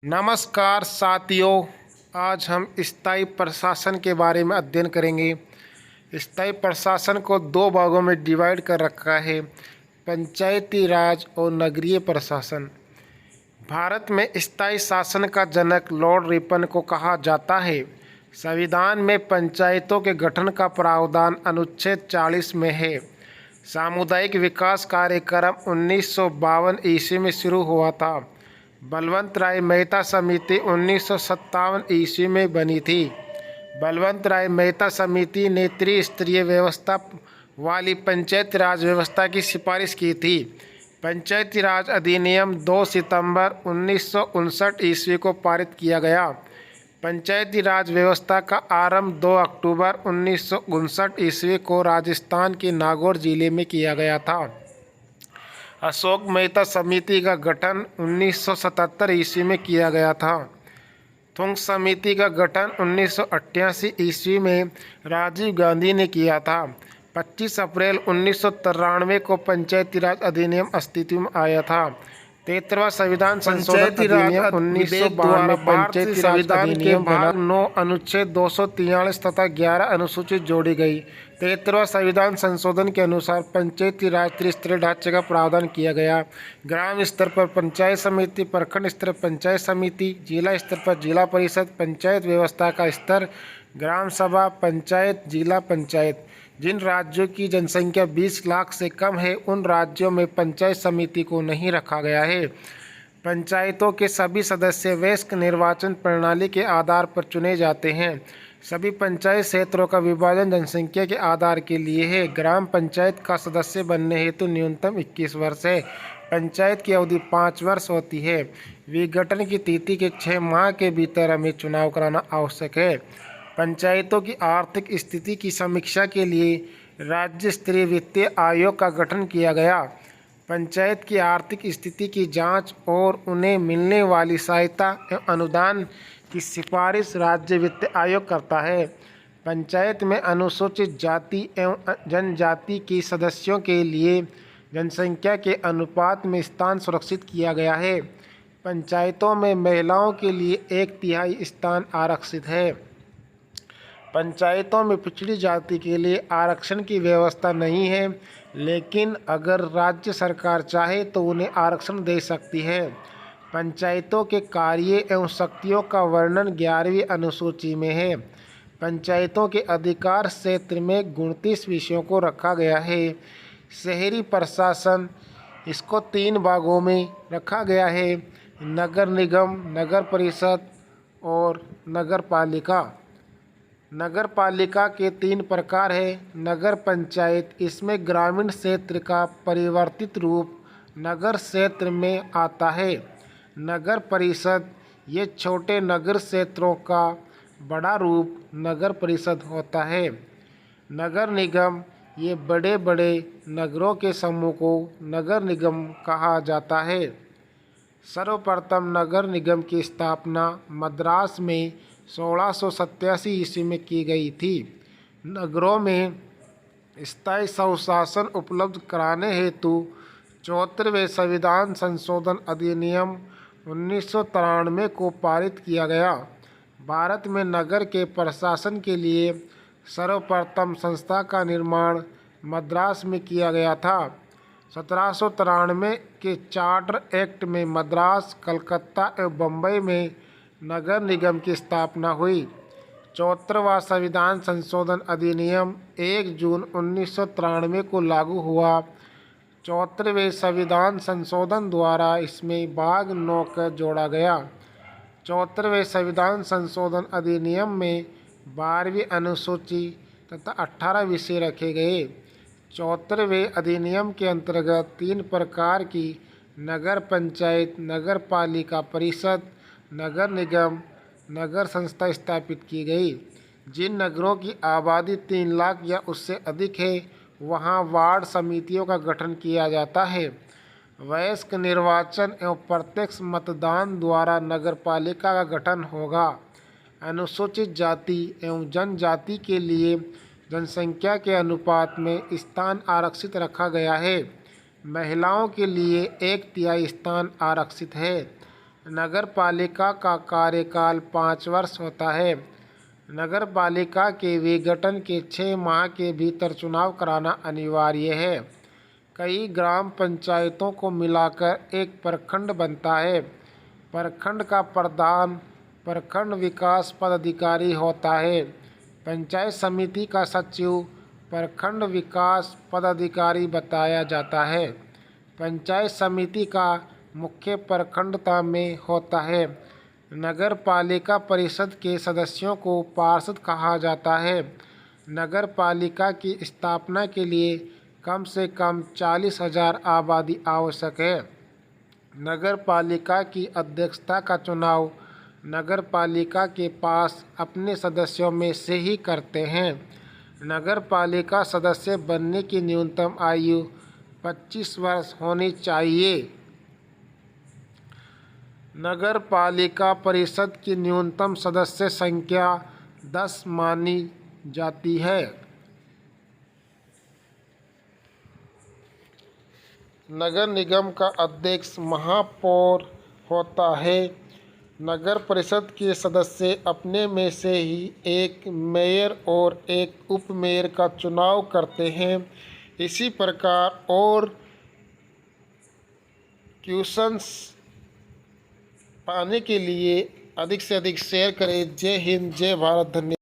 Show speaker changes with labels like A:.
A: नमस्कार साथियों, आज हम स्थायी प्रशासन के बारे में अध्ययन करेंगे। स्थायी प्रशासन को दो भागों में डिवाइड कर रखा है, पंचायती राज और नगरीय प्रशासन। भारत में स्थायी शासन का जनक लॉर्ड रिपन को कहा जाता है। संविधान में पंचायतों के गठन का प्रावधान अनुच्छेद 40 में है। सामुदायिक विकास कार्यक्रम 1952 ईस्वी में शुरू हुआ था। बलवंत राय मेहता समिति 1957 ईस्वी में बनी थी। बलवंत राय मेहता समिति ने त्रिस्तरीय व्यवस्था वाली पंचायती राज व्यवस्था की सिफारिश की थी। पंचायती राज अधिनियम 2 सितंबर 1959 ईस्वी को पारित किया गया। पंचायती राज व्यवस्था का आरंभ 2 अक्टूबर 1959 ईस्वी को राजस्थान के नागौर जिले में किया गया था। अशोक मेहता समिति का गठन 1977 ईस्वी में किया गया था। थुंग समिति का गठन 1988 ईस्वी में राजीव गांधी ने किया था। 25 अप्रैल 1993 को पंचायती राज अधिनियम अस्तित्व में आया था। 73वां संविधान संशोधन अधिनियम 1992 भारतीय संविधान के भाग 9 अनुच्छेद 243 तथा 11 अनुसूचित जोड़ी गई। 73वां संविधान संशोधन के अनुसार पंचायती राज त्रिस्तरीय ढांचे का प्रावधान किया गया। ग्राम स्तर पर पंचायत समिति, प्रखंड स्तर पर पंचायत समिति, जिला स्तर पर जिला परिषद, पंचायत व्यवस्था का स्तर, ग्राम सभा, पंचायत, जिला पंचायत। जिन राज्यों की जनसंख्या 20 लाख से कम है उन राज्यों में पंचायत समिति को नहीं रखा गया है। पंचायतों के सभी सदस्य वयस्क निर्वाचन प्रणाली के आधार पर चुने जाते हैं। सभी पंचायत क्षेत्रों का विभाजन जनसंख्या के आधार के लिए है। ग्राम पंचायत का सदस्य बनने हेतु न्यूनतम 21 वर्ष है। पंचायत की अवधि 5 वर्ष होती है। विघटन की तिथि के 6 माह के भीतर हमें चुनाव कराना आवश्यक है। पंचायतों की आर्थिक स्थिति की समीक्षा के लिए राज्य स्तरीय वित्तीय आयोग का गठन किया गया। पंचायत की आर्थिक स्थिति की जांच और उन्हें मिलने वाली सहायता एवं अनुदान की सिफारिश राज्य वित्त आयोग करता है। पंचायत में अनुसूचित जाति एवं जनजाति के सदस्यों के लिए जनसंख्या के अनुपात में स्थान सुरक्षित किया गया है। पंचायतों में महिलाओं के लिए 1/3 स्थान आरक्षित है। पंचायतों में पिछड़ी जाति के लिए आरक्षण की व्यवस्था नहीं है, लेकिन अगर राज्य सरकार चाहे तो उन्हें आरक्षण दे सकती है। पंचायतों के कार्य एवं शक्तियों का वर्णन 11वीं अनुसूची में है। पंचायतों के अधिकार क्षेत्र में 29 विषयों को रखा गया है। शहरी प्रशासन, इसको 3 भागों में रखा गया है, नगर निगम, नगर परिषद और नगर पालिका। नगर पालिका के 3 प्रकार है। नगर पंचायत, इसमें ग्रामीण क्षेत्र का परिवर्तित रूप नगर क्षेत्र में आता है। नगर परिषद, ये छोटे नगर क्षेत्रों का बड़ा रूप नगर परिषद होता है। नगर निगम, ये बड़े बड़े नगरों के समूह को नगर निगम कहा जाता है। सर्वप्रथम नगर निगम की स्थापना मद्रास में 1687 ईस्वी में की गई थी। नगरों में स्थायी स्वशासन उपलब्ध कराने हेतु 74वें संविधान संशोधन अधिनियम 1993 को पारित किया गया। भारत में नगर के प्रशासन के लिए सर्वप्रथम संस्था का निर्माण मद्रास में किया गया था। 1793 के चार्टर एक्ट में मद्रास, कलकत्ता एवं बम्बई में नगर निगम की स्थापना हुई। 74वां संविधान संशोधन अधिनियम 1 जून 1993 को लागू हुआ। 74वें संविधान संशोधन द्वारा इसमें भाग 9 का जोड़ा गया। 74वें संविधान संशोधन अधिनियम में 12वीं अनुसूची तथा 18 विषय रखे गए। 74वें अधिनियम के अंतर्गत 3 प्रकार की नगर पंचायत, नगर पालिका परिषद, नगर निगम, नगर संस्था स्थापित की गई। जिन नगरों की आबादी 3 लाख या उससे अधिक है वहां वार्ड समितियों का गठन किया जाता है। वयस्क निर्वाचन एवं प्रत्यक्ष मतदान द्वारा नगर पालिका का गठन होगा। अनुसूचित जाति एवं जनजाति के लिए जनसंख्या के अनुपात में स्थान आरक्षित रखा गया है। महिलाओं के लिए 1/3 स्थान आरक्षित है। नगर पालिका का कार्यकाल 5 वर्ष होता है। नगर पालिका के विघटन के 6 माह के भीतर चुनाव कराना अनिवार्य है। कई ग्राम पंचायतों को मिलाकर एक प्रखंड बनता है। प्रखंड का प्रधान प्रखंड विकास पदाधिकारी होता है। पंचायत समिति का सचिव प्रखंड विकास पदाधिकारी बताया जाता है। पंचायत समिति का मुख्य प्रखंडता में होता है। नगर पालिका परिषद के सदस्यों को पार्षद कहा जाता है। नगर पालिका की स्थापना के लिए कम से कम 40,000 आबादी आवश्यक है। नगर पालिका की अध्यक्षता का चुनाव नगर पालिका के पास अपने सदस्यों में से ही करते हैं। नगर पालिका सदस्य बनने की न्यूनतम आयु 25 वर्ष होनी चाहिए। नगर पालिका परिषद की न्यूनतम सदस्य संख्या 10 मानी जाती है। नगर निगम का अध्यक्ष महापौर होता है। नगर परिषद के सदस्य अपने में से ही एक मेयर और एक उप मेयर का चुनाव करते हैं। इसी प्रकार और क्वेश्चंस पाने के लिए अधिक से अधिक शेयर करें। जय हिंद, जय भारत, धन्यवाद।